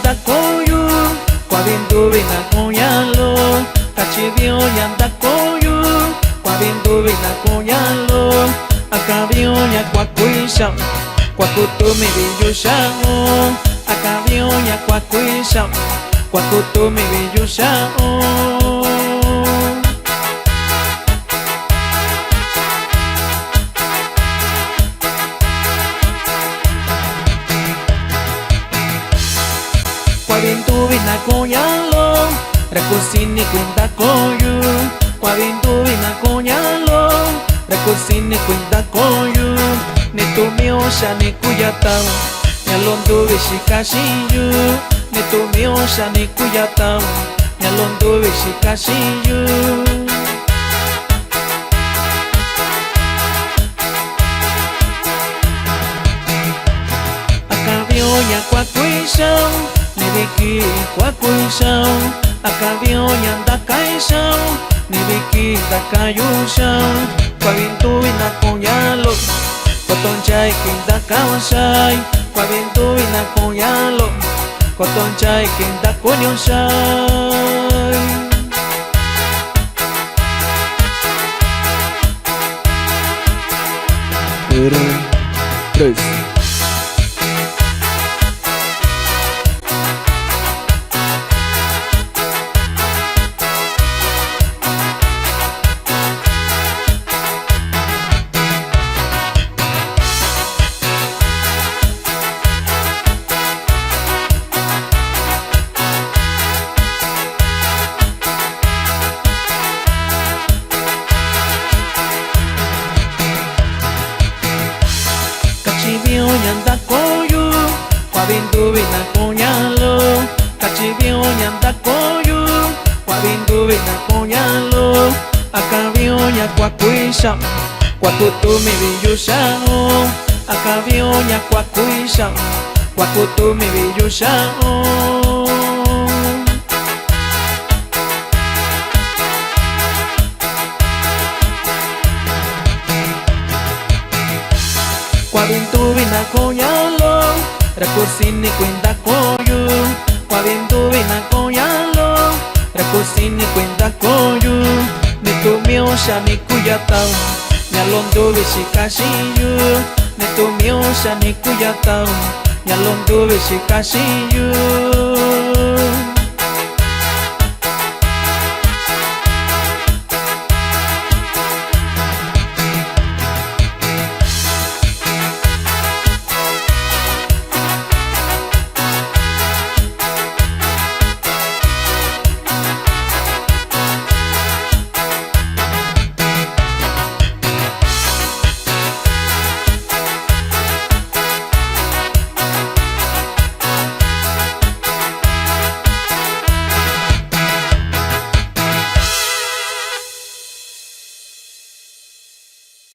yanda koyu kwa bindu bina konyalo kachibio yanda koyu kwa bindu bina konyalo akabio ya kwa kuisha kwa kutumi biyushao akabio ya kwa kuisha kwa kutumi biyushao kwa bintu bina konyalo rekusini kwenda koyu kwa bintu bina konyalo rekusini kwenda koyu nitumiosha nikuyatao nyalondu bishikashiyu nitumiosha nikuyatao nyalondu bishikashiyu akabionya kwa kuisha nibiki kwa kuisha akabionya ndakaisha nibiki ndakayusha kwa bintu bina konyalo kotonchay kinda kawashay kwa bintu bina konyalo kotonchay kinda konyoshay tres kachibio yanda koyu kwa bintu bina konyalo kachibio yanda koyu kwa bintu bina konyalo akabio ya kwa kuisha kwa kutumi biyushao akabio ya kwa kuisha kwa kutumi biyushao kwa bintu bina konyalo rekusini kwenda koyu kwa bintu bina konyalo rekusini kwenda koyu nitumiosha nikuyatao nyalondu bishikashiyu nitumiosha nikuyatao nyalondu bishikashiyu